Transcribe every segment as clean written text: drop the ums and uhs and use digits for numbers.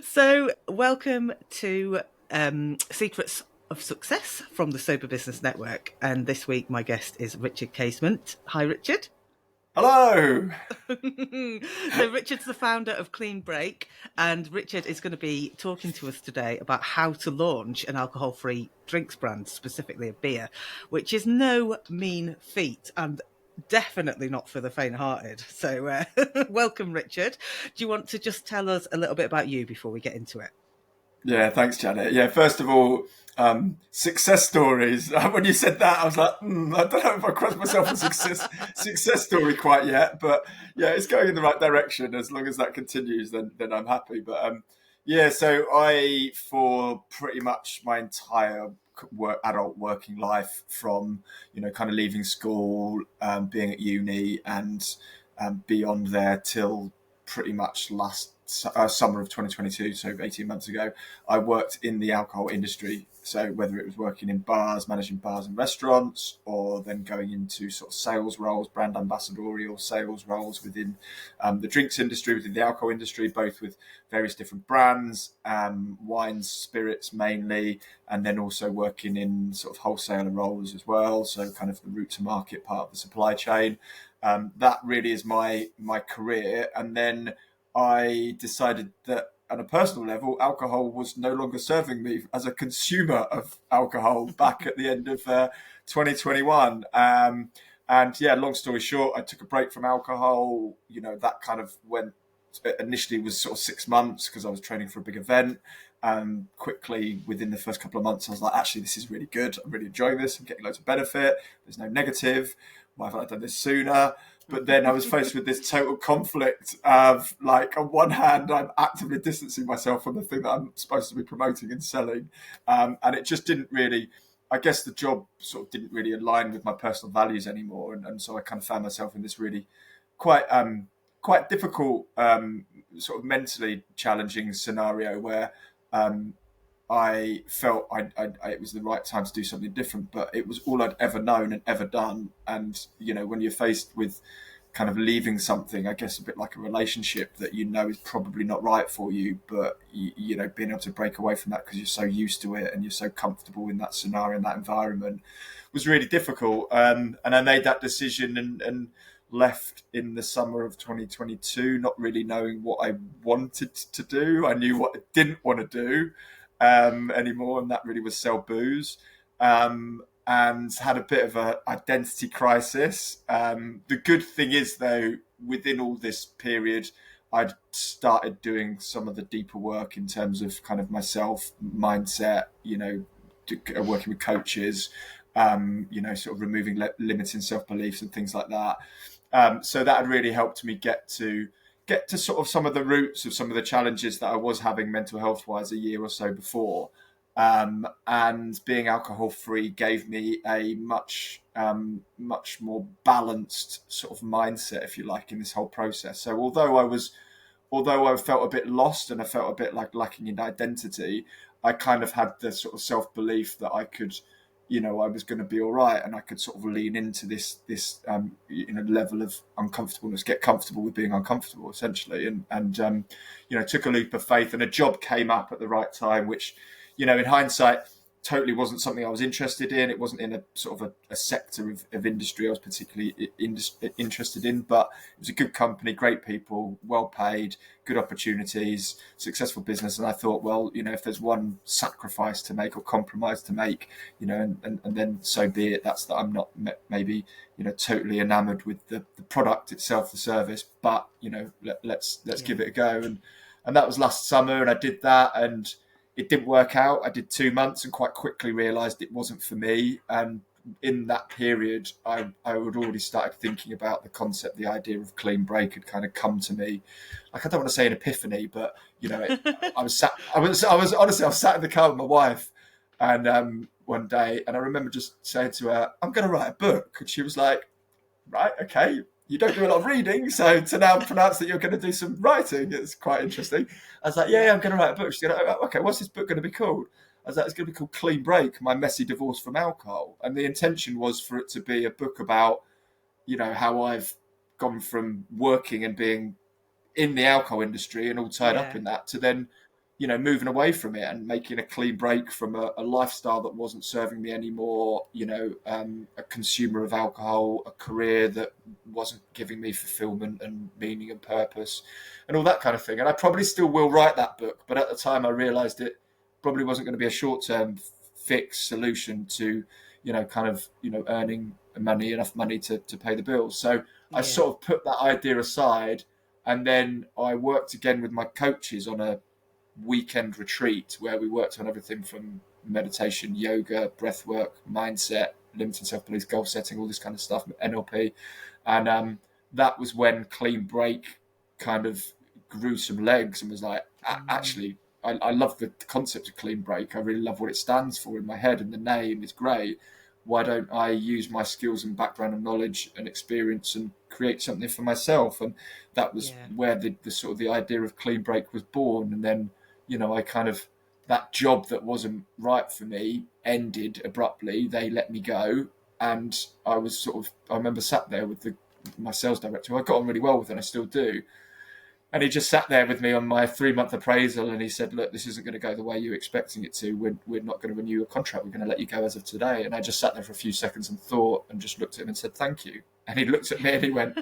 So, welcome to Secrets of Success from the Sober Business Network. And this week, my guest is Richard Casement. Hi, Richard. Hello. So, Richard's the founder of Clean Break, and Richard is going to be talking to us today about how to launch an alcohol-free drinks brand, specifically a beer, which is no mean feat. And definitely not for the faint-hearted. So, welcome, Richard. Do you want to just tell us a little bit about you before we get into it? Yeah, thanks, Janet. Yeah, first of all, success stories. When you said that, I was like, I don't know if I crossed myself a success story quite yet, but yeah, it's going in the right direction. As long as that continues, then I'm happy. But yeah, so for pretty much my entire adult working life, from kind of leaving school, being at uni, and beyond there till pretty much last summer of 2022, so 18 months ago, I worked in the alcohol industry. So whether it was working in bars, managing bars and restaurants, or then going into sort of sales roles, brand ambassadorial sales roles within the drinks industry, within the alcohol industry, both with various different brands, wines, spirits mainly, and then also working in sort of wholesaler roles as well. So kind of the route to market part of the supply chain. That really is my career. And then I decided that on a personal level, alcohol was no longer serving me as a consumer of alcohol back at the end of 2021. And yeah, long story short, I took a break from alcohol. That kind of went, initially was sort of 6 months because I was training for a big event. Quickly, within the first couple of months, I was like, actually, this is really good. I'm really enjoying this. I'm getting loads of benefit. There's no negative. Why haven't I done this sooner? But then I was faced with this total conflict of, like, on one hand, I'm actively distancing myself from the thing that I'm supposed to be promoting and selling. And it just didn't really, I guess the job sort of didn't really align with my personal values anymore. And so I kind of found myself in this really quite quite difficult, sort of mentally challenging scenario where I felt it was the right time to do something different, but it was all I'd ever known and ever done. And, when you're faced with kind of leaving something, I guess a bit like a relationship that is probably not right for you, but, being able to break away from that because you're so used to it and you're so comfortable in that scenario and that environment was really difficult. And I made that decision and left in the summer of 2022, not really knowing what I wanted to do. I knew what I didn't want to do anymore, and that really was sell booze. And had a bit of an identity crisis. The good thing is, though, within all this period, I'd started doing some of the deeper work in terms of kind of myself, mindset, working with coaches, sort of removing limiting self-beliefs and things like that. So that had really helped me get to sort of some of the roots of some of the challenges that I was having mental health wise a year or so before. And being alcohol free gave me a much more balanced sort of mindset, if you like, in this whole process. So although I felt a bit lost and I felt a bit like lacking in identity, I kind of had the sort of self belief that I could, I was going to be all right, and I could sort of lean into this level of uncomfortableness, get comfortable with being uncomfortable, essentially, and took a leap of faith, and a job came up at the right time, which, in hindsight, totally wasn't something I was interested in. It wasn't in a sort of a sector of industry I was particularly interested in, but it was a good company, great people, well paid, good opportunities, successful business. And I thought, well, if there's one sacrifice to make or compromise to make, and then so be it. That's that I'm not maybe, totally enamored with the product itself, the service, but, let's give it a go. And that was last summer, and I did that, and it didn't work out. I did 2 months and quite quickly realised it wasn't for me. And in that period, I had already started thinking about the concept, the idea of clean break had kind of come to me. Like, I don't want to say an epiphany, but I was sat in the car with my wife, and one day, and I remember just saying to her, "I'm going to write a book," and she was like, "Right, okay. You don't do a lot of reading, so to now pronounce that you're going to do some writing, it's quite interesting." I was like, yeah, I'm going to write a book. She's going, "Okay, what's this book going to be called?" I was like, "It's going to be called Clean Break, My Messy Divorce from Alcohol." And the intention was for it to be a book about, how I've gone from working and being in the alcohol industry and all tied up Yeah. in that to then moving away from it and making a clean break from a lifestyle that wasn't serving me anymore, a consumer of alcohol, a career that wasn't giving me fulfillment and meaning and purpose and all that kind of thing. And I probably still will write that book, but at the time I realized it probably wasn't going to be a short-term fix solution to, earning enough money to pay the bills. So I sort of put that idea aside, and then I worked again with my coaches on a weekend retreat where we worked on everything from meditation, yoga, breathwork, mindset, limiting self-belief, goal setting, all this kind of stuff, NLP. And that was when Clean Break kind of grew some legs and was like, actually, I love the concept of Clean Break. I really love what it stands for in my head, and the name is great. Why don't I use my skills and background and knowledge and experience and create something for myself? And that was where the sort of the idea of Clean Break was born. And then, I kind of, that job that wasn't right for me ended abruptly. They let me go. And I remember sat there with my sales director, who I got on really well with, and I still do. And he just sat there with me on my 3-month appraisal, and he said, look, this isn't going to go the way you're expecting it to. We're not going to renew your contract. We're going to let you go as of today. And I just sat there for a few seconds and thought, and just looked at him and said, thank you. And he looked at me and he went,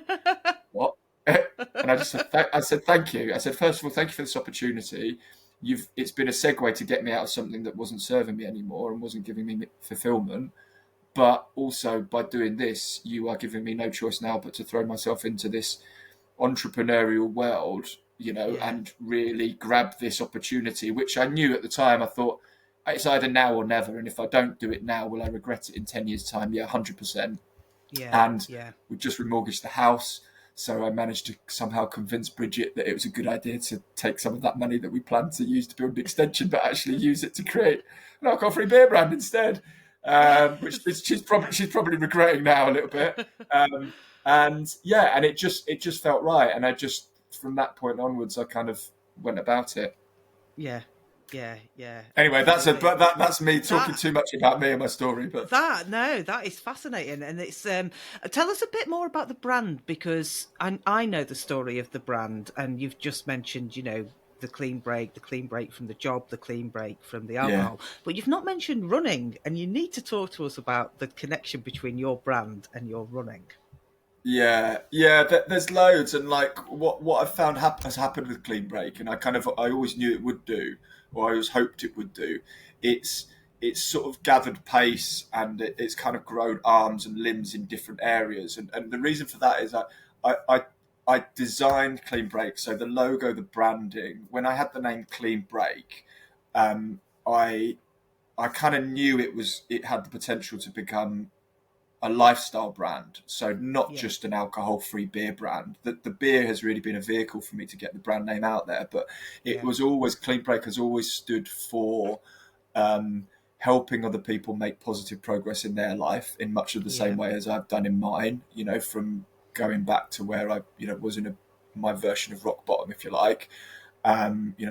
what? And I just said, I said, thank you. I said, first of all, thank you for this opportunity. It's been a segue to get me out of something that wasn't serving me anymore and wasn't giving me fulfillment. But also by doing this, you are giving me no choice now but to throw myself into this entrepreneurial world, and really grab this opportunity, which I knew at the time. I thought it's either now or never, and if I don't do it now, will I regret it in 10 years time? 100%. And we just remortgaged the house, so I managed to somehow convince Bridget that it was a good idea to take some of that money that we planned to use to build an extension, but actually use it to create an alcohol-free beer brand instead, which she's probably regretting now a little bit. And it just felt right, and I just, from that point onwards, I kind of went about it. Yeah. Anyway, that's me talking too much about me and my story, but that is fascinating, and it's tell us a bit more about the brand, because I know the story of the brand, and you've just mentioned, the clean break from the job, the clean break from the alcohol, but you've not mentioned running, and you need to talk to us about the connection between your brand and your running. There's loads, and like what I've found has happened with Clean Break, and I always knew it would do, or I always hoped it would do. It's sort of gathered pace, and it's kind of grown arms and limbs in different areas, and the reason for that is that I designed Clean Break, so the logo, the branding. When I had the name Clean Break, I kind of knew it had the potential to become a lifestyle brand, so not just an alcohol-free beer brand. The beer has really been a vehicle for me to get the brand name out there, but it was always, Clean Break has always stood for helping other people make positive progress in their life in much of the same way as I've done in mine, from going back to where I was in my version of rock bottom, if you like,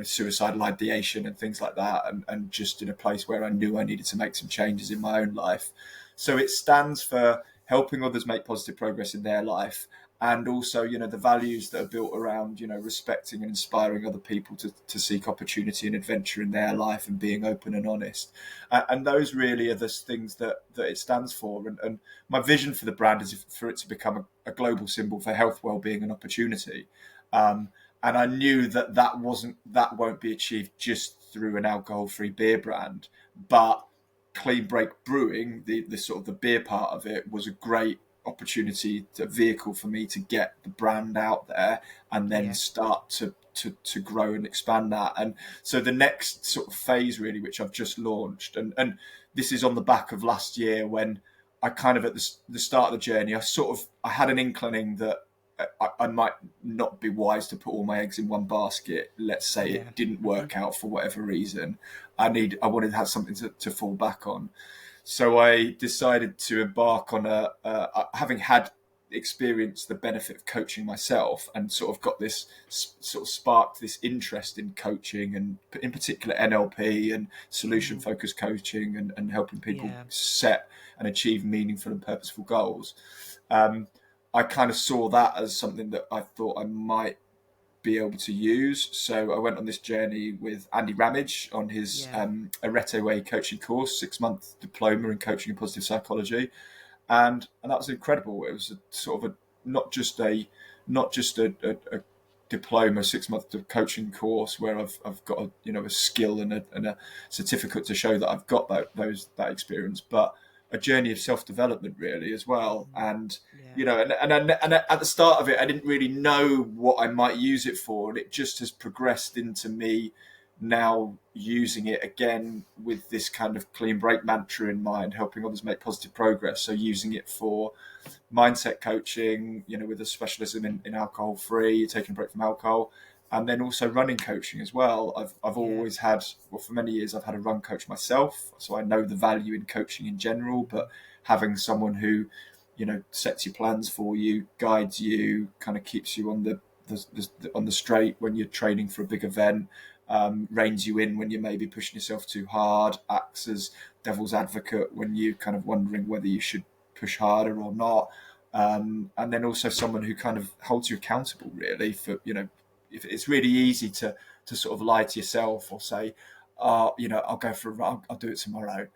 suicidal ideation and things like that, and just in a place where I knew I needed to make some changes in my own life. So it stands for helping others make positive progress in their life, and also, the values that are built around, respecting and inspiring other people to seek opportunity and adventure in their life, and being open and honest. And those really are the things that it stands for. And my vision for the brand is for it to become a global symbol for health, well-being and opportunity. And I knew that won't be achieved just through an alcohol-free beer brand, but Clean Break Brewing, the sort of the beer part of it, was a great opportunity, a vehicle for me to get the brand out there and then start to grow and expand that. And so the next sort of phase, really, which I've just launched, and this is on the back of last year, when I kind of, at the start of the journey, I had an inkling that I might not be wise to put all my eggs in one basket. Let's say it didn't work out for whatever reason. I wanted to have something to fall back on. So I decided to embark on having had experienced the benefit of coaching myself, and sort of got this sort of sparked this interest in coaching, and in particular NLP and solution focused coaching, and helping people set and achieve meaningful and purposeful goals. I kind of saw that as something that I thought I might be able to use. So I went on this journey with Andy Ramage on his Arete Way coaching course, 6-month diploma in coaching and positive psychology, and that was incredible. It was a sort of a not just a diploma, 6-month coaching course where I've got a skill and a certificate to show that I've got that experience, but a journey of self-development really as well. And and at the start of it, I didn't really know what I might use it for, and it just has progressed into me now using it again with this kind of clean break mantra in mind, helping others make positive progress. So using it for mindset coaching, with a specialism in alcohol free, taking a break from alcohol, and then also running coaching as well. I've always had, for many years, I've had a run coach myself, so I know the value in coaching in general, but having someone who, sets your plans for you, guides you, kind of keeps you on the straight when you're training for a big event, reins you in when you may be pushing yourself too hard, acts as devil's advocate when you're kind of wondering whether you should push harder or not. And then also someone who kind of holds you accountable really for, if it's really easy to sort of lie to yourself or say, I'll go for a run, I'll do it tomorrow.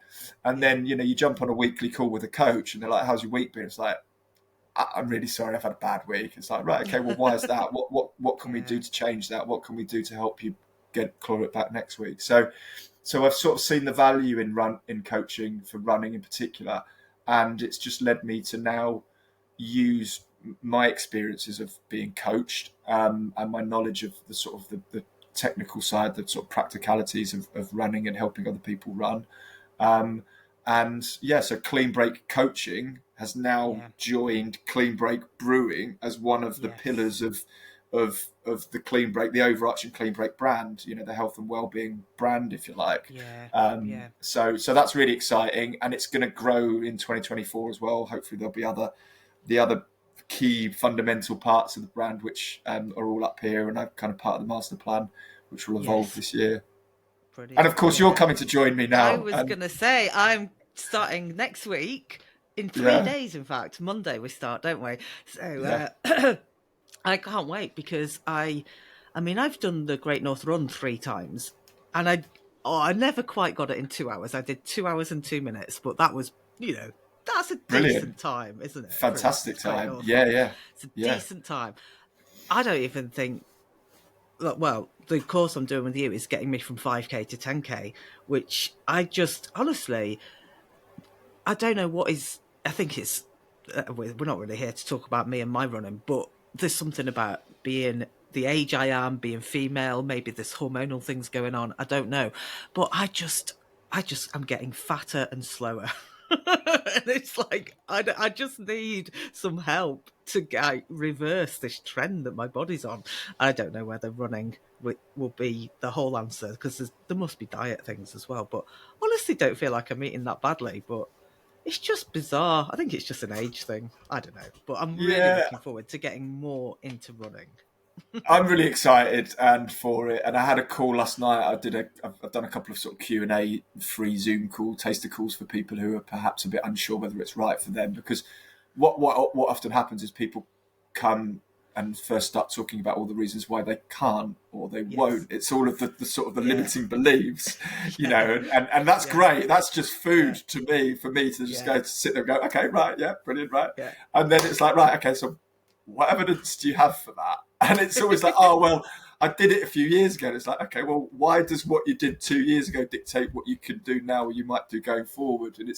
And then, you jump on a weekly call with a coach and they're like, how's your week been? It's like, I'm really sorry, I've had a bad week. It's like, right, okay, well, why is that? What can we do to change that? What can we do to help you claw it back next week? So I've sort of seen the value in coaching for running in particular. And it's just led me to now use my experiences of being coached, and my knowledge of the sort of the technical side, the sort of practicalities of running and helping other people run. So Clean Break Coaching has now joined Clean Break Brewing as one of the pillars of the Clean Break, the overarching Clean Break brand, the health and wellbeing brand, if you like. So that's really exciting, and it's going to grow in 2024 as well. Hopefully there'll be the other key fundamental parts of the brand which are all up here, and I'm kind of part of the master plan which will evolve this year. Brilliant. And of course you're coming to join me now. I was going to say I'm starting next week in 3 days. In fact, Monday we start, don't we? So I can't wait, because I mean, I've done the Great North Run 3 times, and I never quite got it in 2 hours. I did 2 hours and 2 minutes, but that was, that's a decent time, isn't it? Fantastic time. It's a decent time. I don't even think, well, the course I'm doing with you is getting me from 5k to 10k, which I just, honestly, I don't know what is, I think it's, we're not really here to talk about me and my running, but there's something about being the age I am, being female, maybe there's hormonal things going on, I don't know. But I just I'm getting fatter and slower. And it's like, I just need some help to reverse this trend that my body's on. I don't know whether running will be the whole answer, because there must be diet things as well. But honestly, don't feel like I'm eating that badly, but it's just bizarre. I think it's just an age thing. I don't know. But I'm really looking forward to getting more into running. I'm really excited for it. And I had a call last night. I've done a couple of sort of Q&A free Zoom taster calls for people who are perhaps a bit unsure whether it's right for them. Because what often happens is people come and first start talking about all the reasons why they can't or they won't. It's all of the sort of the limiting beliefs, and that's great. That's just food to me, for me to just go to sit there and go, okay, right, brilliant, right. And then it's like, right, okay, so what evidence do you have for that? And it's always like, oh, well, I did it a few years ago. And it's like, okay, well, why does what you did 2 years ago dictate what you can do now or you might do going forward? And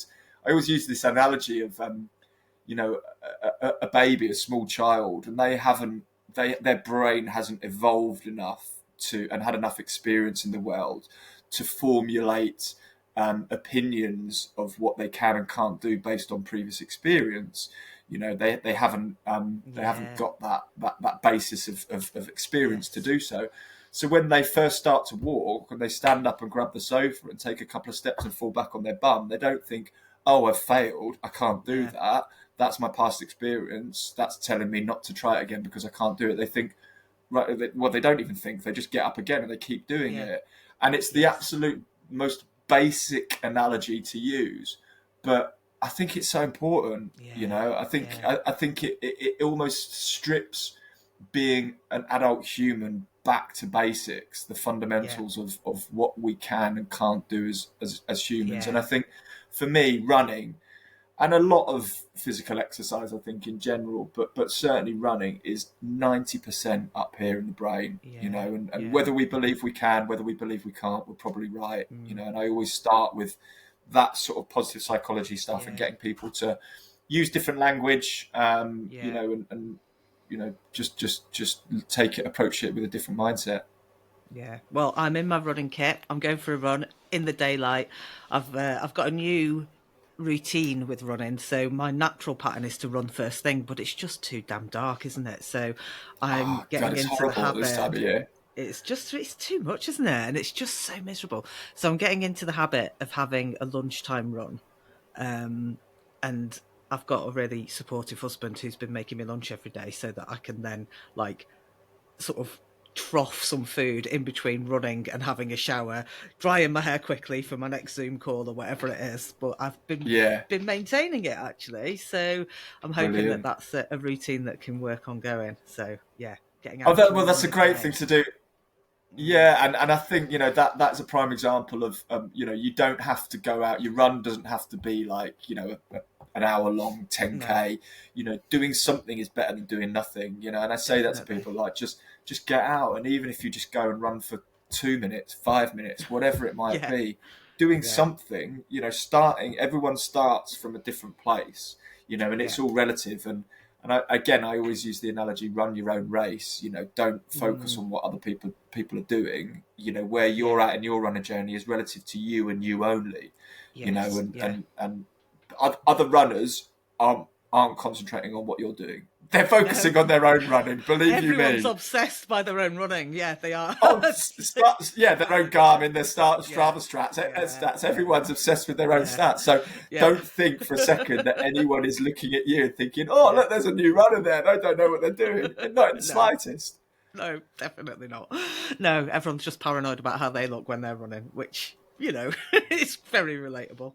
I always use this analogy of, a baby, a small child, and their brain hasn't evolved enough and had enough experience in the world to formulate opinions of what they can and can't do based on previous experience. They haven't got that basis of experience to do so. So when they first start to walk, when they stand up and grab the sofa and take a couple of steps and fall back on their bum, they don't think, oh, I've failed, I can't do that. That's my past experience. That's telling me not to try it again because I can't do it. They think, right? Well, they don't even think. They just get up again and they keep doing it. And it's the absolute most basic analogy to use, but I think it's so important. I think it almost strips being an adult human back to basics, the Yeah. fundamentals of what we can and can't do as humans. And Yeah. I think for me, running and a lot of physical exercise, I think in general, but certainly running is 90% up here in the brain, Yeah. and Yeah. whether we believe we can, whether we believe we can't, we're probably right, Mm. and I always start with that sort of positive psychology stuff and Yeah. getting people to use different language, Yeah. and just take it, approach it with a different mindset. Yeah. Well, I'm in my running kit. I'm going for a run in the daylight. I've got a new routine with running. So my natural pattern is to run first thing, but it's just too damn dark, isn't it? So I'm Oh God, getting it's into the horrible at this habit. time of year. It's too much, isn't it? And it's just so miserable. So I'm getting into the habit of having a lunchtime run. Um, and I've got a really supportive husband who's been making me lunch every day so that I can then like sort of trough some food in between running and having a shower, drying my hair quickly for my next Zoom call or whatever it is. But I've Yeah, been maintaining it actually, so I'm hoping that brilliant. that's a routine that can work ongoing. So yeah, getting Oh, out for a well, run that's a great thing midday. to do. Mm, Yeah, and I think that's a prime example of you don't have to go out. Your run doesn't have to be like an hour long no, 10K. Doing something is better than doing nothing. And I say that to definitely. people like just get out, and even if you just go and run for 2 minutes, 5 minutes, whatever it might Yeah, be, doing yeah, something. Starting. Everyone starts from a different place. And yeah. it's all relative. And I always use the analogy: run your own race. Don't focus Mm, on what other people are doing. Where you're yeah. at in your runner journey is relative to you and you only. Yes. And Yeah. other runners aren't concentrating on what you're doing. They're No. focusing on their own running. Believe you Everyone's me. obsessed by their own running. Yeah, they are. Oh, yeah, their own Garmin, their Yeah, Strava yeah, stats. yeah, Everyone's obsessed with their own yeah, stats. So yeah. don't think for a second that anyone is looking at you and thinking, "Oh, Yeah. look, there's a new runner there. They don't know what they're doing." Not in the No, slightest. no, definitely not. No, everyone's just paranoid about how they look when they're running, which, is very relatable.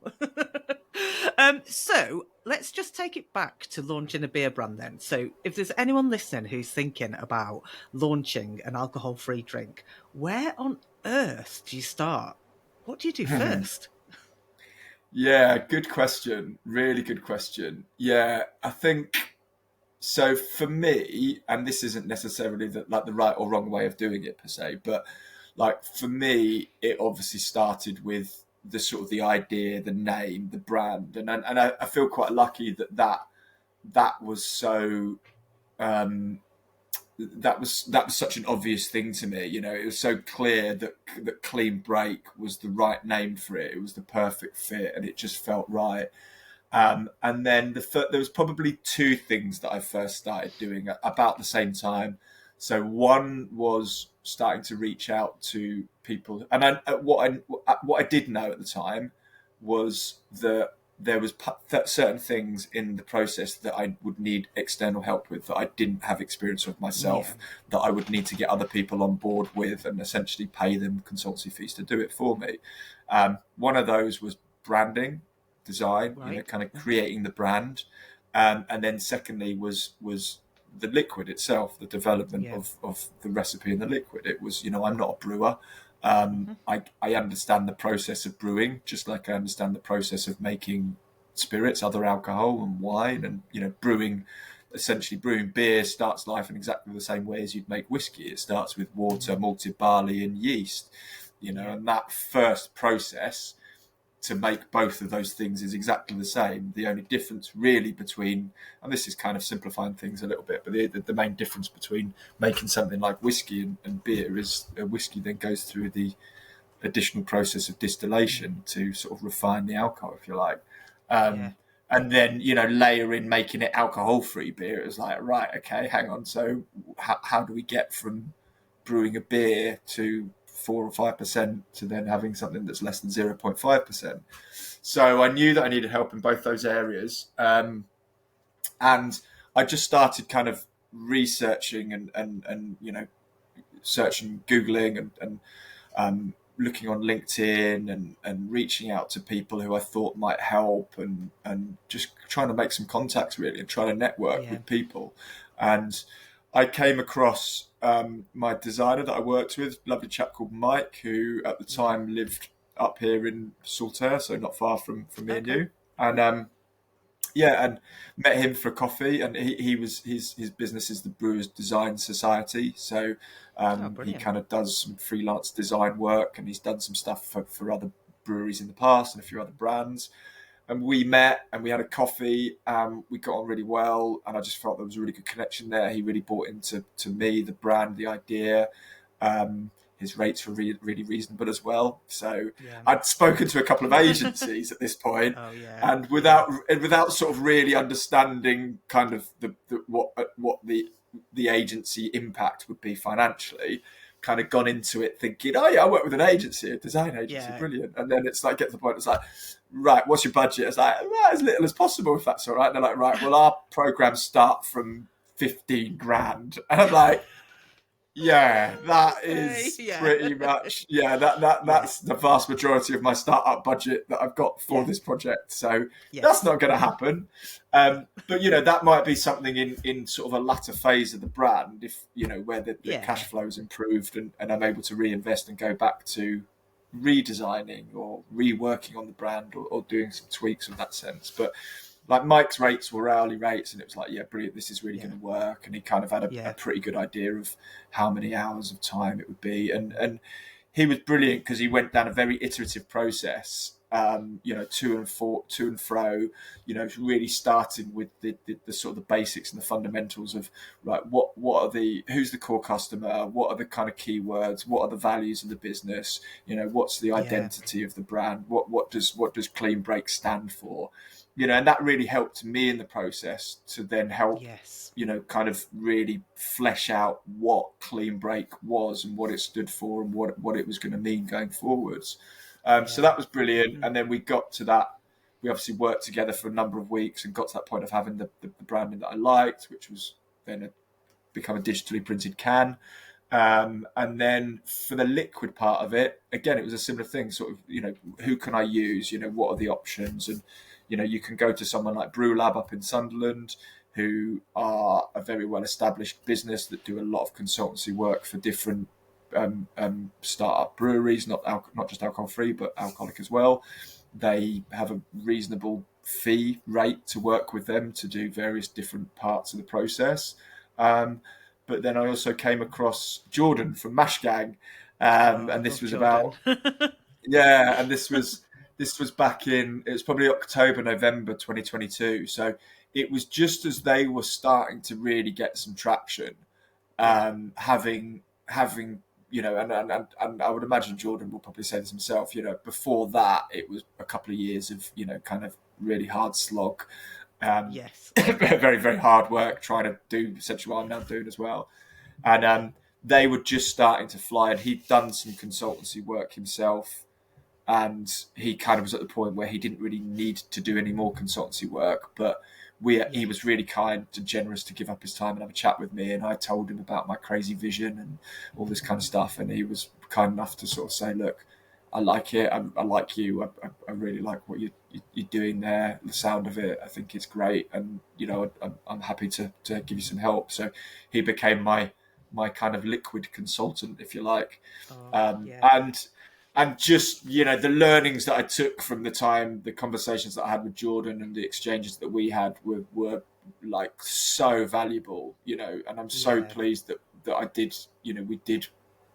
So let's just take it back to launching a beer brand then. So if there's anyone listening who's thinking about launching an alcohol-free drink, where on earth do you start? What do you do first? Yeah, good question. Really good question. Yeah, I think so. For me, and this isn't necessarily the right or wrong way of doing it per se, but like for me, it obviously started with the sort of the idea, the name, the brand, and I feel quite lucky that was so um, that was such an obvious thing to me. It was so clear that Clean Break was the right name for it. It was the perfect fit, and it just felt right. And then there was probably two things that I first started doing at about the same time. So one was starting to reach out to people, and what I did know at the time was that there was certain things in the process that I would need external help with that I didn't have experience of Yeah, myself, that I would need to get other people on board with and essentially pay them consultancy fees to do it for me. One of those was branding, design, right. kind of Okay. creating the brand, and then secondly was the liquid itself, the development Yeah. of the recipe and the liquid. It was, I'm not a brewer. Hmm. I understand the process of brewing, just like I understand the process of making spirits, other alcohol and wine, and brewing. Essentially, brewing beer starts life in exactly the same way as you'd make whiskey. It starts with water, Mm, malted barley, and yeast. yeah. And that first process to make both of those things is exactly the same. The only difference really between, and this is kind of simplifying things a little bit, but the main difference between making something like whiskey and beer is a whiskey then goes through the additional process of Mm, distillation to sort of refine the alcohol, if you like. yeah. And then, layer in making it alcohol free beer. It was like, right, okay, hang on. So how do we get from brewing a beer to 4 or 5% to then having something that's less than 0.5%? So I knew that I needed help in both those areas. And I just started kind of researching and searching, Googling and looking on LinkedIn and reaching out to people who I thought might help and just trying to make some contacts really and trying to network Yeah. with people. And I came across my designer that I worked with, lovely chap called Mike, who at the Yeah. time lived up here in Saltaire, so not far from me and Okay. you. And yeah, and met him for coffee, and he was his business is the Brewers Design Society, so Oh, he brilliant. kind of does some freelance design work, and he's done some stuff for other breweries in the past and a few other brands. And we met and we had a coffee. We got on really well, and I just felt there was a really good connection there. He really bought into me, the brand, the idea. His rates were really reasonable as well. So Yeah. I'd spoken to a couple of agencies at this point, Oh, yeah. and Yeah. without sort of really understanding kind of what the agency impact would be financially, kind of gone into it thinking, oh yeah, I work with an agency, a design agency, Yeah. brilliant. And then it's like, get to the point, it's like, right, what's your budget? It's like, well, as little as possible, if that's all right. And they're like, right, well, our programs start from 15 grand. And I'm like, yeah, that Okay. is Yeah. pretty much, yeah, that's the vast majority of my startup budget that I've got for Yeah. this project. So that's Yes. not going to happen. But that might be something in sort of a latter phase of the brand, if where the cash Yeah. flow's improved, and I'm able to reinvest and go back to redesigning or reworking on the brand, or doing some tweaks in that sense. But like Mike's rates were hourly rates, and it was like, yeah, brilliant, this is really Yeah. going to work. And he kind of had a Yeah. pretty good idea of how many hours of time it would be. And he was brilliant because he went down a very iterative process, to and fro, really starting with the sort of the basics and the fundamentals of, right, who's the core customer, what are the kind of keywords, what are the values of the business, what's the Yeah. identity of the brand, what does Clean Break stand for, and that really helped me in the process to then help, Yes. kind of really flesh out what Clean Break was and what it stood for and what it was going to mean going forwards. So that was brilliant. And then we got to that. We obviously worked together for a number of weeks and got to that point of having the branding that I liked, which was then become a digitally printed can. And then for the liquid part of it, again, it was a similar thing. Sort of, who can I use? What are the options? And you can go to someone like Brew Lab up in Sunderland, who are a very well established business that do a lot of consultancy work for different startup breweries, not just alcohol free, but alcoholic as well. They have a reasonable fee rate to work with them to do various different parts of the process. But then I also came across Jordan from Mash Gang, and this Love was Jordan. about, yeah, and this was back in, it was probably October, November 2022. So it was just as they were starting to really get some traction, Yeah. having and I would imagine Jordan will probably say this himself. Before that, it was a couple of years of kind of really hard slog, Yes. very very hard work trying to do essentially what I'm now doing as well. And they were just starting to fly, and he'd done some consultancy work himself, and he kind of was at the point where he didn't really need to do any more consultancy work, but he was really kind and generous to give up his time and have a chat with me, and I told him about my crazy vision and all this kind of stuff, and he was kind enough to sort of say, look, I like it, I like you, I really like what you're doing there, the sound of it, I think it's great, and I'm happy to give you some help. So he became my kind of liquid consultant, if you like. Oh, um, yeah. and and just the learnings that I took from the time, the conversations that I had with Jordan and the exchanges that we had were like so valuable, and I'm so Yeah. pleased that I did, we did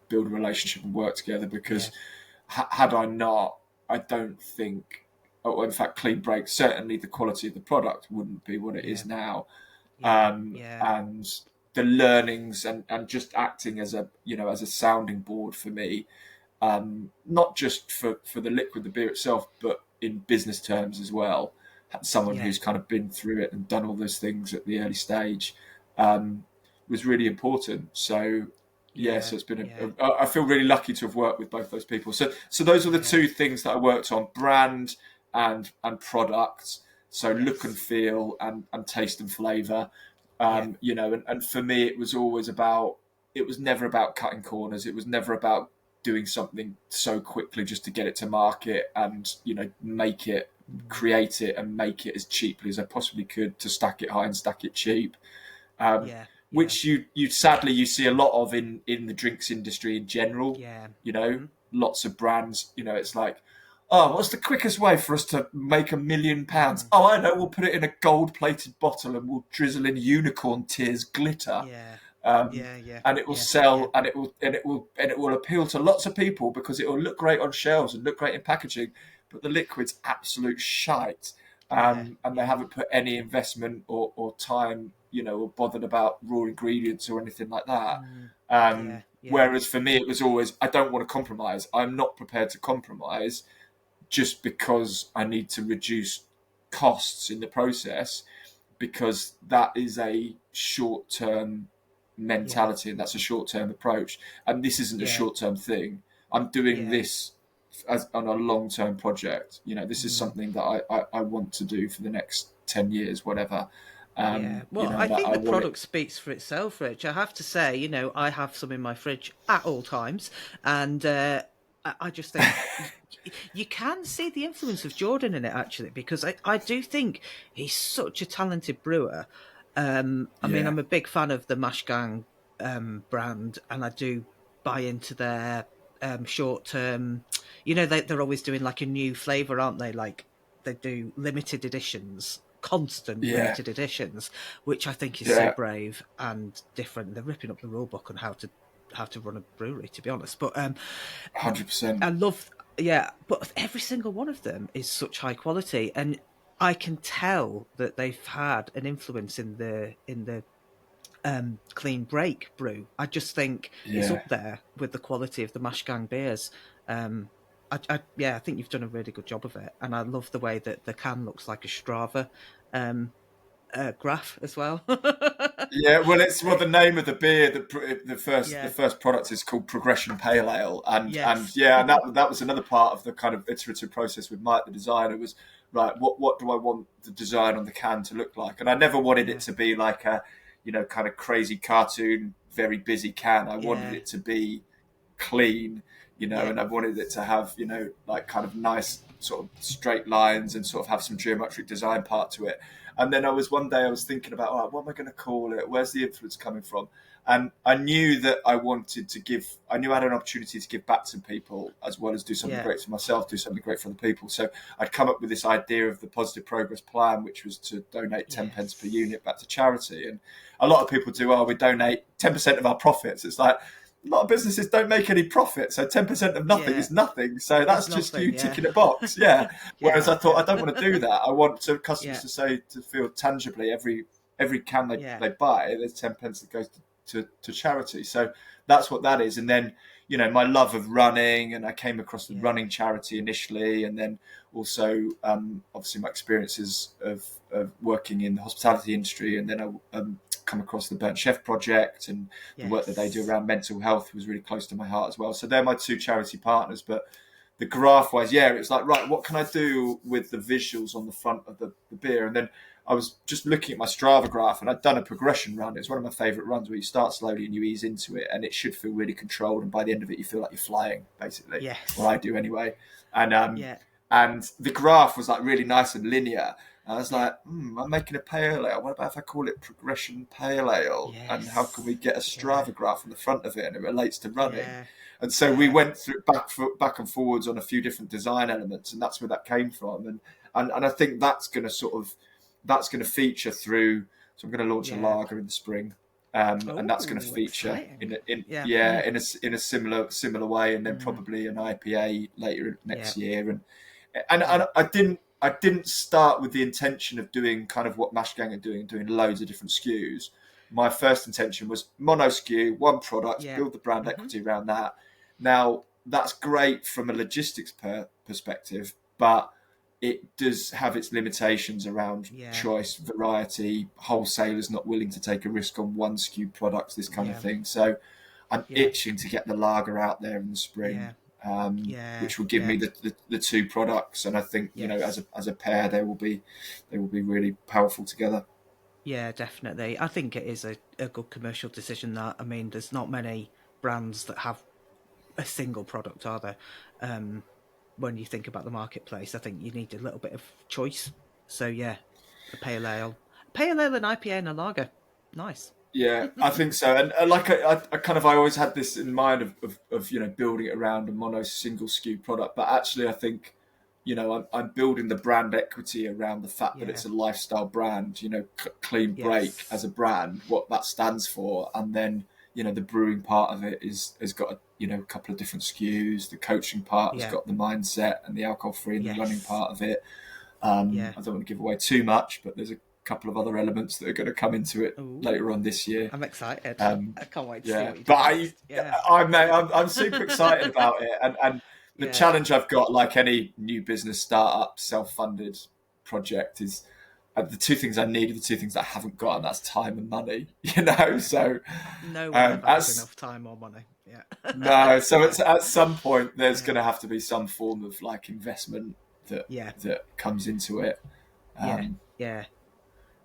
build a relationship and work together, Yeah. because had I not, I don't think, in fact, Clean Break, certainly the quality of the product wouldn't be what it Yeah. is now. Yeah. Yeah. And the learnings and just acting as a sounding board for me, not just for the liquid, the beer itself, but in business terms as well. Someone Yeah. who's kind of been through it and done all those things at the early stage, um, was really important. So yeah, Yeah. so it's been Yeah. I feel really lucky to have worked with both those people. So those are the Yeah. two things that I worked on: brand and product. So look and Yes. feel and taste and flavour. Yeah. And for me, it was always about. It was never about cutting corners. It was never about doing something so quickly just to get it to market and create it and make it as cheaply as I possibly could to stack it high and stack it cheap. Um, Yeah. which you sadly you see a lot of in the drinks industry in general. Yeah. You know, lots of brands. You know, it's like, oh, what's the quickest way for us to make £1 million? Oh, I know. We'll put it in a gold-plated bottle and we'll drizzle in unicorn tears glitter. Yeah. And it will sell, and it will appeal to lots of people because it will look great on shelves and look great in packaging, but the liquid's absolute shite, and they haven't put any investment or time, you know, or bothered about raw ingredients or anything like that. Whereas for me, it was always, I don't want to compromise. I'm not prepared to compromise just because I need to reduce costs in the process, because that is a short-term mentality and that's a short-term approach, and this isn't a short-term thing. I'm doing this as on a long-term project. You know, this is something that I want to do for the next 10 years, whatever. Well, you know, I think the product speaks for itself, Rich. I have to say, you know, I have some in my fridge at all times, and I just think you can see the influence of Jordan in it, actually, because I do think he's such a talented brewer. I mean, I'm a big fan of the Mash Gang brand, and I do buy into their short-term. You know, they're always doing like a new flavour, aren't they? Like they do limited editions, constant limited editions, which I think is so brave and different. They're ripping up the rule book on how to run a brewery, to be honest. But 100%. I love, but every single one of them is such high quality, and I can tell that they've had an influence in the Clean Break brew. I just think it's up there with the quality of the Mash Gang beers. I think you've done a really good job of it, and I love the way that the can looks like a Strava graph as well. The name of the beer, the first product is called Progression Pale Ale, and that was another part of the kind of iterative process with Mike, the designer, was right. What do I want the design on the can to look like? And I never wanted it to be like a, you know, kind of crazy cartoon, very busy can. I wanted it to be clean, you know, and I wanted it to have, you know, like kind of nice sort of straight lines and sort of have some geometric design part to it. And then one day I was thinking about, all right, what am I going to call it? Where's the influence coming from? And I knew that I had an opportunity to give back to people, as well as do something great for myself, do something great for the people. So I'd come up with this idea of the Positive Progress Plan, which was to donate 10 pence per unit back to charity. And a lot of people do, we donate 10% of our profits. It's like, a lot of businesses don't make any profit, so 10% of nothing is nothing. So that's just you ticking a box. Whereas I thought, I don't want to do that. I want customers to feel tangibly every can they buy, there's 10 pence that goes to charity. So that's what that is. And then, you know, my love of running, and I came across the running charity initially, and then also obviously my experiences of working in the hospitality industry, and then I come across the Burnt Chef project, and the work that they do around mental health was really close to my heart as well. So they're my two charity partners. But the graph wise, it's like, right, what can I do with the visuals on the front of the beer? And then I was just looking at my Strava graph, and I'd done a progression run. It's one of my favorite runs, where you start slowly and you ease into it, and it should feel really controlled, and by the end of it you feel like you're flying, basically. Well, I do anyway. And and the graph was like really nice and linear. I was like, I'm making a pale ale. What about if I call it Progression Pale Ale? And how can we get a Strava graph on the front of it, and it relates to running? And so we went through back and forwards on a few different design elements, and that's where that came from. And I think that's going to feature through. So I'm going to launch a lager in the spring, and that's going to feature in a similar way, and then probably an IPA later next year. And I didn't start with the intention of doing kind of what Mash Gang are doing loads of different SKUs. My first intention was mono SKU, one product, build the brand equity around that. Now, that's great from a logistics perspective, but it does have its limitations around choice, variety, wholesalers not willing to take a risk on one SKU products, this kind of thing. So I'm itching to get the lager out there in the spring. Which will give me the two products, and I think you know, as a pair, they will be really powerful together. Yeah, definitely. I think it is a good commercial decision. That, I mean, there's not many brands that have a single product, are there? When you think about the marketplace, I think you need a little bit of choice. So a pale ale, and IPA, and a lager, nice. Yeah, I think so. And like I always had this in mind of building it around a mono single SKU product, but actually I think I'm building the brand equity around the fact that Yeah. it's a lifestyle brand. Clean Break Yes. as a brand, what that stands for, and then the brewing part of it has got a couple of different SKUs. The coaching part has Yeah. got the mindset and the alcohol free, and the running Yes. part of it. Yeah. I don't want to give away too much, but there's a couple of other elements that are going to come into it Ooh, later on this year. I'm excited. Um, I can't wait to see yeah, what you but do next. Yeah. I'm super excited about it, and the Yeah. challenge I've got, like any new business startup, self-funded project, is the two things I need are the two things that I haven't got, and that's time and money. Yeah. So No one ever has as enough time or money. Yeah. no, so Yeah. it's at some point there's Yeah. going to have to be some form of like investment that Yeah. comes into it. Yeah. Um, Yeah.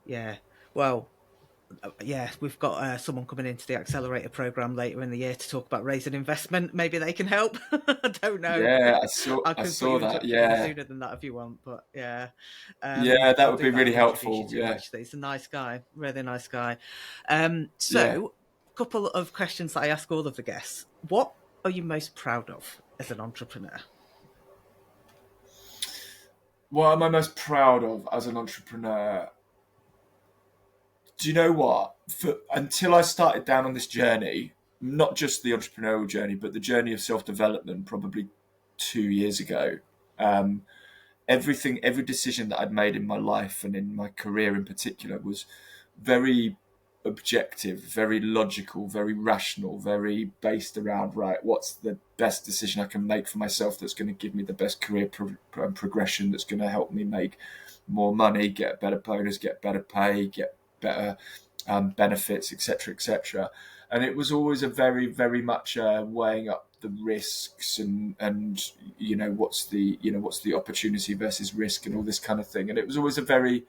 Yeah. Well, yeah, we've got someone coming into the accelerator program later in the year to talk about raising investment. Maybe they can help. I don't know. yeah, I I can put saw you in that. touch with them Yeah, sooner than that if you want. But yeah, yeah, that I'll would do be that really and introduce you helpful. to him. Yeah, Actually, he's a nice guy, really nice guy. yeah. So, couple of questions that I ask all of the guests. What are you most proud of as an entrepreneur? What am I most proud of as an entrepreneur? Do you know what? Until I started down on this journey, not just the entrepreneurial journey, but the journey of self-development, probably 2 years ago, um, every decision that I'd made in my life and in my career in particular was very objective, very logical, very rational, very based around, right, what's the best decision I can make for myself that's going to give me the best career progression, that's going to help me make more money, get a better bonus, get better pay, get better benefits, etc., etc. And it was always a very, very much weighing up the risks and what's the opportunity versus risk and all this kind of thing. And it was always I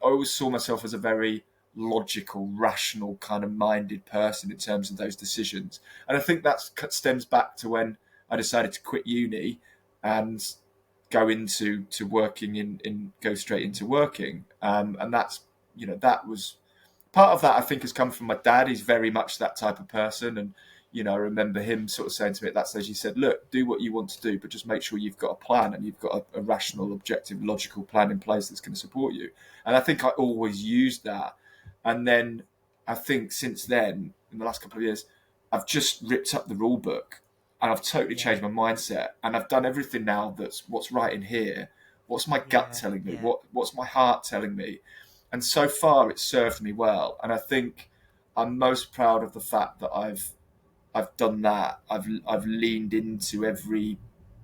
always saw myself as a very logical, rational kind of minded person in terms of those decisions. And I think that stems back to when I decided to quit uni and go into working in go straight into working. And that's that was part of that. I think has come from my dad. He's very much that type of person, and I remember him sort of saying to me at that stage, he said, look, do what you want to do, but just make sure you've got a plan and you've got a rational, objective, logical plan in place that's going to support you. And I think I always used that. And then I think since then, in the last couple of years, I've just ripped up the rule book and I've totally Yeah, changed my mindset. And I've done everything now that's what's right in here. What's my gut yeah, telling me? yeah, What's my heart telling me? And so far, it's served me well. And I think I'm most proud of the fact that I've done that. I've leaned into every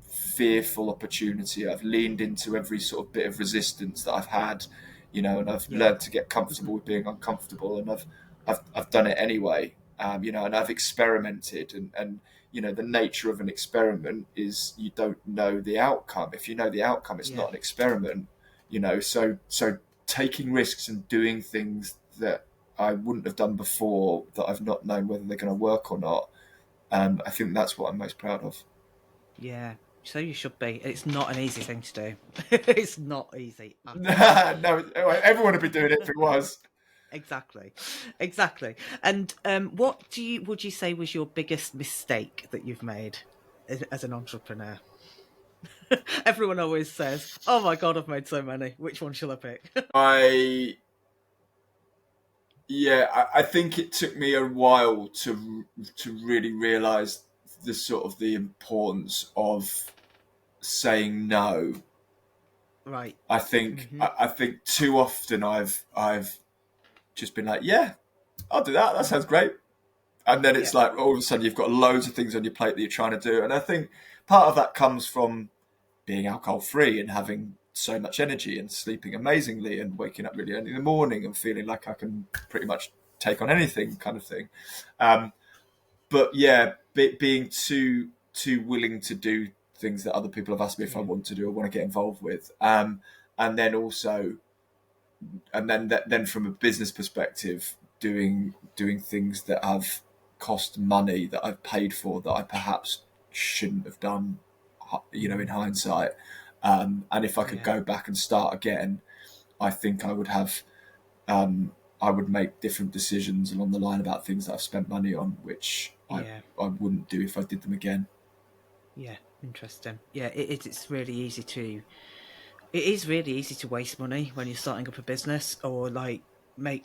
fearful opportunity. I've leaned into every sort of bit of resistance that I've had, and I've yeah. learned to get comfortable with being uncomfortable, and I've done it anyway. And I've experimented, and the nature of an experiment is you don't know the outcome. If you know the outcome, it's Yeah, not an experiment. So taking risks and doing things that I wouldn't have done before, that I've not known whether they're going to work or not. I think that's what I'm most proud of. yeah. So you should be. It's not an easy thing to do. It's not easy at all. No, everyone would be doing it if it was. Exactly, exactly. And what would you say was your biggest mistake that you've made as an entrepreneur? Everyone always says, "Oh my god, I've made so many. Which one shall I pick?" I I think it took me a while to really realise the importance of saying no. Right. I I think too often I've just been like, yeah, I'll do that. That sounds great. And then Yeah. it's like all of a sudden you've got loads of things on your plate that you're trying to do. And I think part of that comes from being alcohol free and having so much energy and sleeping amazingly and waking up really early in the morning and feeling like I can pretty much take on anything, kind of thing. Um, but yeah, being too willing to do things that other people have asked me if I Yeah. want to do or want to get involved with, and then also, then from a business perspective, doing things that have cost money, that I've paid for, that I perhaps shouldn't have done, in hindsight. And if I could Yeah. go back and start again, I think I would have I would make different decisions along the line about things that I've spent money on, which Yeah. I wouldn't do if I did them again. Yeah. Interesting. Yeah, it's really easy to. It is really easy to waste money when you're starting up a business, or like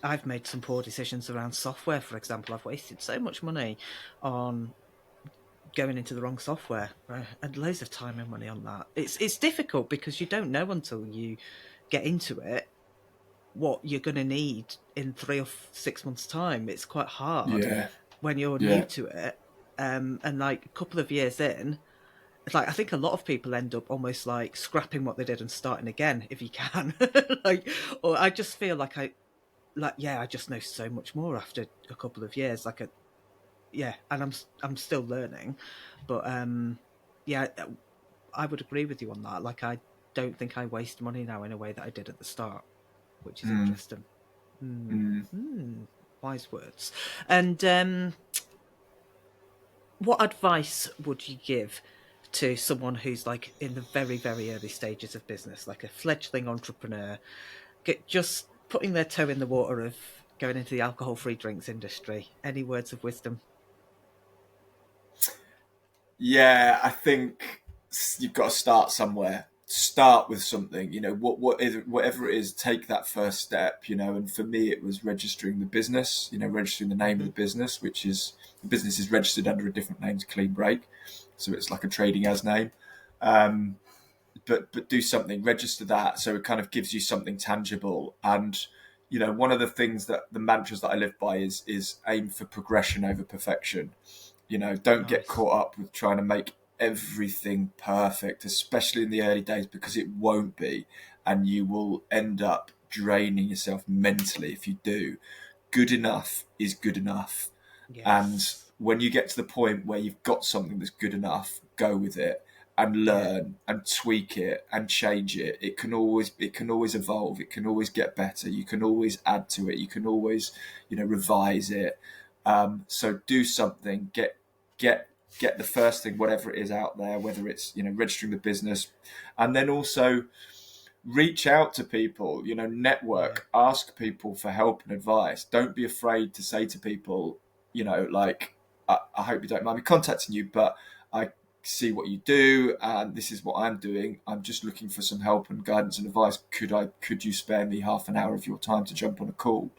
I've made some poor decisions around software, for example. I've wasted so much money on going into the wrong software, right? And loads of time and money on that. It's difficult because you don't know until you get into it what you're going to need in 3 or 6 months' time. It's quite hard Yeah, when you're new yeah, to it. And like a couple of years in, it's like I think a lot of people end up almost like scrapping what they did and starting again if you can. Like, or I just feel like I just know so much more after a couple of years. Yeah, and I'm still learning, but yeah, I would agree with you on that. Like, I don't think I waste money now in a way that I did at the start, which is mm, interesting. Mm. mm. Mm. Wise words. And what advice would you give to someone who's like in the very, very early stages of business, like a fledgling entrepreneur, just putting their toe in the water of going into the alcohol-free drinks industry? Any words of wisdom? Yeah, I think you've got to start somewhere. Start with something, whatever it is, take that first step, And for me, it was registering the business, registering the name of Mm-hmm. the business, which is the business is registered under a different name to Clean Break, so it's like a trading as name. Um, but do something, register that, so it kind of gives you something tangible. And one of the things that the mantras that I live by is aim for progression over perfection. Don't get Nice. caught up with trying to make everything perfect, especially in the early days, because it won't be, and you will end up draining yourself mentally if you do. Good enough is good enough. And Yes. when you get to the point where you've got something that's good enough, go with it and Yeah. learn and tweak it and change it. It can always evolve. It can always get better. You can always add to it. You can always, revise it. So do something. Get get the first thing, whatever it is, out there. Whether it's registering the business, and then also reach out to people. Yeah. Network. Ask people for help and advice. Don't be afraid to say to people, like, I hope you don't mind me contacting you, but I see what you do and this is what I'm doing. I'm just looking for some help and guidance and advice. Could you spare me half an hour of your time to jump on a call?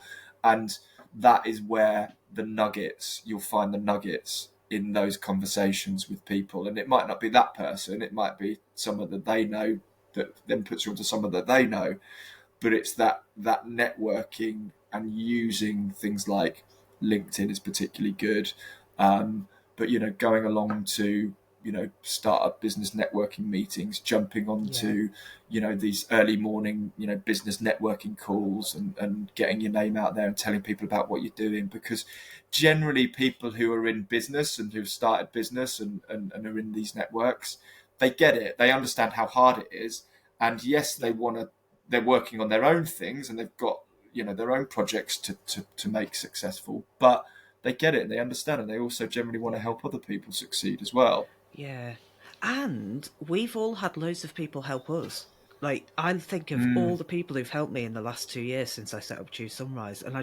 And that is where you'll find the nuggets in those conversations with people. And it might not be that person, it might be someone that they know that then puts you onto someone that they know. But it's that networking and using things like LinkedIn is particularly good. But going along to startup business networking meetings, jumping Yeah. onto these early morning business networking calls, and getting your name out there and telling people about what you're doing, because generally people who are in business and who've started business and are in these networks, they get it, they understand how hard it is, and yes, Yeah. they're working on their own things and they've got their own projects to make successful, but they get it and they understand, and they also generally want to Yeah. help other people succeed as well. Yeah. And we've all had loads of people help us. Like, I think of all Mm, the people who've helped me in the last 2 years since I set up Choose Sunrise. And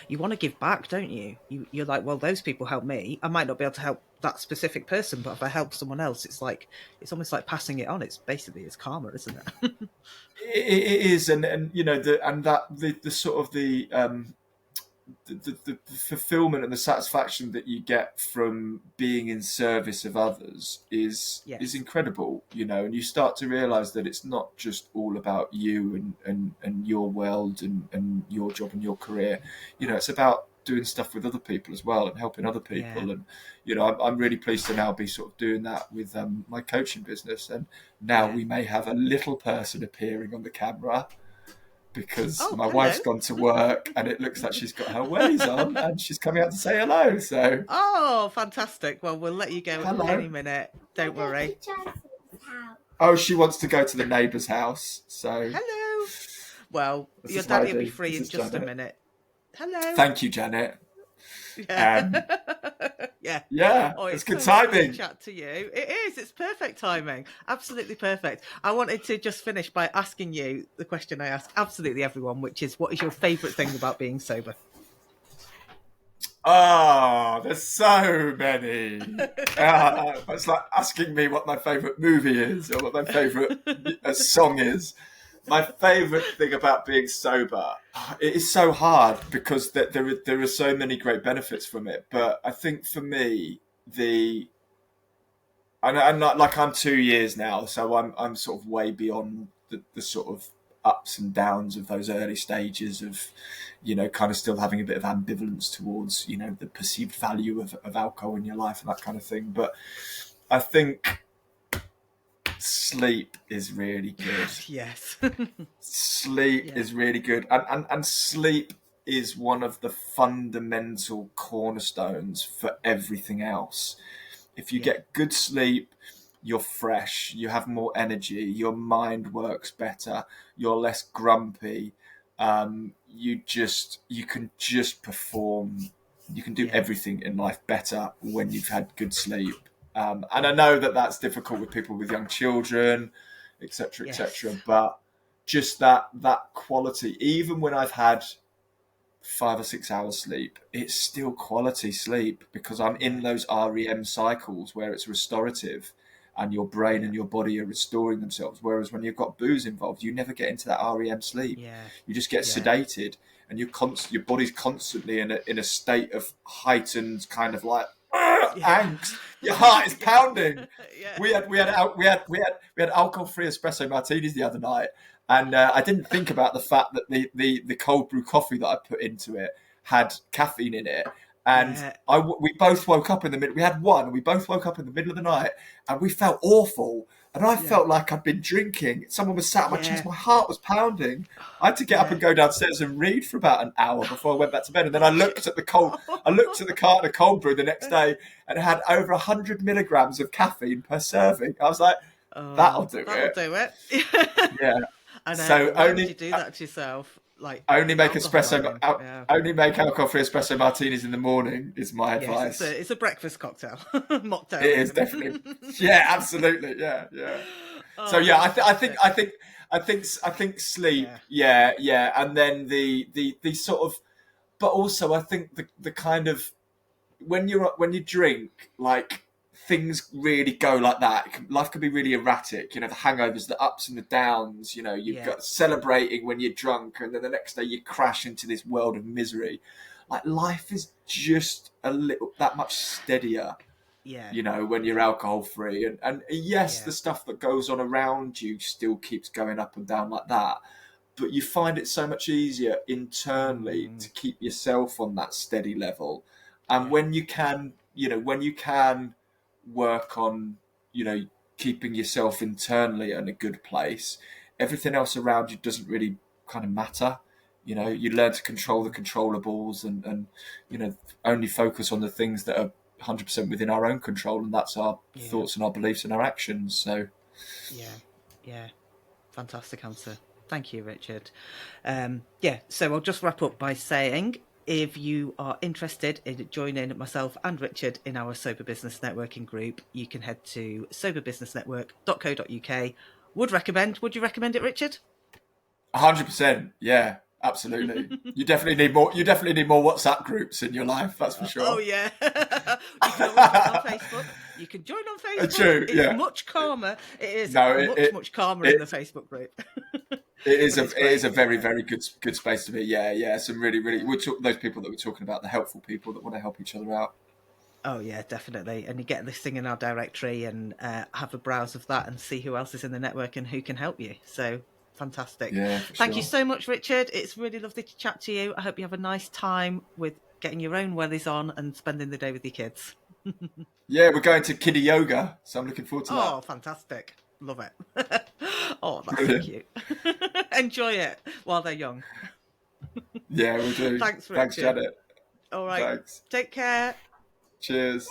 you want to give back, don't you? You're like, well, those people helped me. I might not be able to help that specific person, but if I help someone else, it's almost like passing it on. It's karma, isn't it? it is, and the sort of the fulfillment and the satisfaction that you get from being in service of others is Yes. incredible, and you start to realize that it's not just all about you and your world and your job and your career. It's about doing stuff with other people as well and helping other Yeah. people. And I'm really pleased to now be sort of doing that with my coaching business, and now Yeah. we may have a little person appearing on the camera because Oh, my hello. wife's gone to work and it looks like she's got her wellies on and she's coming out to say hello. So, Oh, fantastic. Well, we'll let you go any hello. minute. Don't worry. Oh, she wants to go to the neighbour's house. So, Hello. Well, this your is daddy will be Heidi. free This in is just a Janet. minute. Hello. Thank you, Janet. Yeah. Um, Yeah. Yeah, Oh, it's it's good so lovely to timing. chat to you. It is. It's perfect timing. Absolutely perfect. I wanted to just finish by asking you the question I ask absolutely everyone, which is, what is your favourite thing about being sober? Oh, there's so many. It's like asking me what my favourite movie is or what my favourite song is. My favourite thing about being sober, it is so hard because there are so many great benefits from it. But I think for me, I'm not like I'm 2 years now, so I'm sort of way beyond the sort of ups and downs of those early stages of, kind of still having a bit of ambivalence towards, the perceived value of alcohol in your life and that kind of thing. But I think sleep is really good. Yes. Sleep Yeah. is really good. And sleep is one of the fundamental cornerstones for everything else. If you Yeah. get good sleep, you're fresh, you have more energy, your mind works better, you're less grumpy, you can just perform, you can do Yeah. everything in life better when you've had good sleep. And I know that that's difficult with people with young children, etc., etc. Yes. But just that quality, even when I've had 5 or 6 hours sleep, it's still quality sleep because I'm in Yeah. those REM cycles where it's restorative and your brain Yeah. and your body are restoring themselves. Whereas when you've got booze involved, you never get into that REM sleep. Yeah. You just get Yeah. sedated and your body's constantly in a state of heightened kind of like Yeah. angst. Your heart is pounding. Yeah. We had alcohol-free espresso martinis the other night, and I didn't think about the fact that the cold brew coffee that I put into it had caffeine in it. And Yeah. we both woke up in the middle. We had one. And we both woke up in the middle of the night, and we felt awful. And I Yeah. felt like I'd been drinking. Someone was sat on my chest. Yeah. My heart was pounding. I had to get up Yeah. and go downstairs and read for about an hour before I went back to bed. And then I looked at the carton of cold brew the next day, and it had over 100 milligrams of caffeine per serving. I was like, that'll Oh, do that'll it. do it. Yeah. I know, So but why would you do that to yourself? Like only with make alcohol, I mean. Yeah. only make alcohol-free espresso martinis in the morning is my Yes, advice. it's a breakfast cocktail, mocktail. It is Even. definitely, yeah, absolutely, yeah, yeah. So Oh, yeah, fantastic. I think sleep, Yeah. yeah, and then the sort of, but also I think the kind of when you drink, like things really go like that. Life can be really erratic. The hangovers, the ups and the downs. You've Yeah. got celebrating when you're drunk, and then the next day you crash into this world of misery. Like life is just a little that much steadier. Yeah. When you're Yeah. alcohol free, and yes, Yeah. the stuff that goes on around you still keeps going up and down like that. But you find it so much easier internally to keep yourself on that steady level. And Yeah. when you can work on, keeping yourself internally in a good place, everything else around you doesn't really kind of matter. You learn to control the controllables and only focus on the things that are 100% within our own control, and that's our Yeah. thoughts and our beliefs and our actions. So Yeah. Yeah. Fantastic answer. Thank you, Richard. So I'll just wrap up by saying, if you are interested in joining myself and Richard in our Sober Business Networking group, you can head to soberbusinessnetwork.co.uk. Would you recommend it, Richard? 100%, yeah, absolutely. You definitely need more. You definitely need more WhatsApp groups in your life. That's for Oh sure. yeah. You can always join on Facebook. You can join on Facebook. True. It's Yeah. much calmer. It is No. much calmer in the Facebook group. It is But a it's it is a great. very very good space to be. Yeah, yeah. Some really those people that we're talking about, the helpful people that want to help each other out. Oh yeah, definitely. And you get this thing in our directory and have a browse of that and see who else is in the network and who can help you. So fantastic. Yeah, for Thank you sure. so much, Richard. It's really lovely to chat to you. I hope you have a nice time with getting your own wellies on and spending the day with your kids. Yeah, we're going to kiddie yoga, so I'm looking forward to Oh, that. fantastic. Love it. Oh, that's so Brilliant. cute. Enjoy it while they're young. Yeah, we'll do. Thanks, Thanks, Richard. Janet. All right. Thanks. Take care. Cheers.